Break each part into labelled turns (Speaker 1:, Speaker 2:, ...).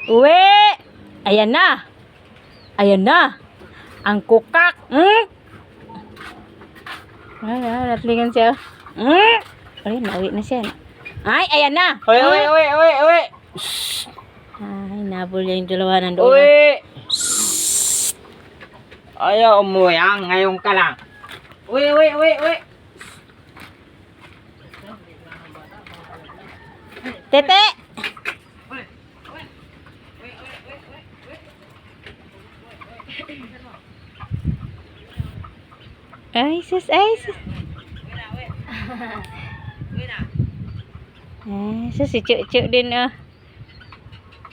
Speaker 1: Uwi! Ayan na. Ayan na. Ang kukak. Natlingan siya. Ay, nauwi na siya. Ay, ayan na.
Speaker 2: Uy, uy, uy, uy, uy.
Speaker 1: Ay, nabol niya yung dalawa nandoon.
Speaker 2: Uy. Ayaw umuwi ngayon ka lang. Uy, uy, uy, uy.
Speaker 1: Tete! Ay, sus, ay, sus. Ay, sus, si Cuk-Cuk din, oh.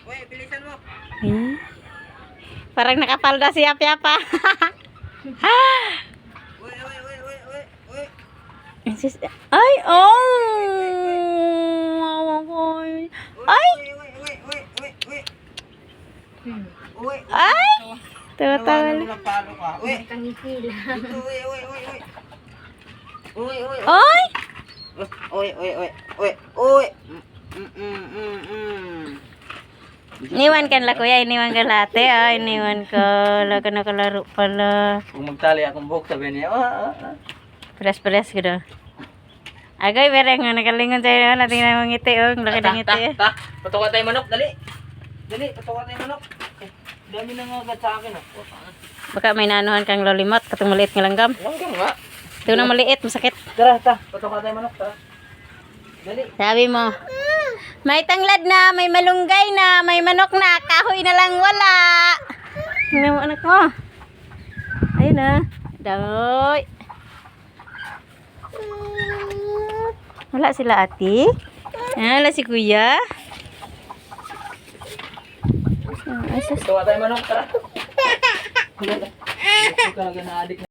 Speaker 2: Uy, bilisan mo.
Speaker 1: Eh, parang nakapalda si Yap-Yapa.
Speaker 2: Uy, uy, uy, uy, uy, uy.
Speaker 1: Ay, sus, ay, oh! Ay!
Speaker 2: Uy, uy, uy, uy, uy, uy. Uy.
Speaker 1: Ay! Tawa-tawa
Speaker 2: Nawalan mo
Speaker 1: lang.
Speaker 2: ng palo ka. Uy. Dito, uy, uy, uy, uy. Uy, uy, uy.
Speaker 1: Ay!
Speaker 2: Uy, uy, uy, uy, uy.
Speaker 1: Iniwan kan la kuya, iniwan ka late, ah, iniwan ko. Laga nakalaro pala.
Speaker 2: Kung magtali akong buhok, sabihin niya,
Speaker 1: Pedas-pedas gitu. Agay, bereng nga nakalingon sa'yo. Natin na mong ngiti, oh. Ang laki ng ngiti.
Speaker 2: Patuka tayo manok, dali. Dali, patuka tayo manok. Dami na nga agad sa akin, oh.
Speaker 1: Baka may naanuhan kang lolimot, katong maliit nga langgam.
Speaker 2: Langgam nga.
Speaker 1: Ito na maliit, masakit.
Speaker 2: Tara, patuka tayo manok, tara. Dali.
Speaker 1: Sabi mo, may tanglad na, may malunggay na, may manok na, kahoy na lang wala. Tingnan mo anak mo. Ayun na. Doy. Wala sila ate. Wala si kuya.
Speaker 2: Patuka tayo manok, tara. Talaga na-addict na.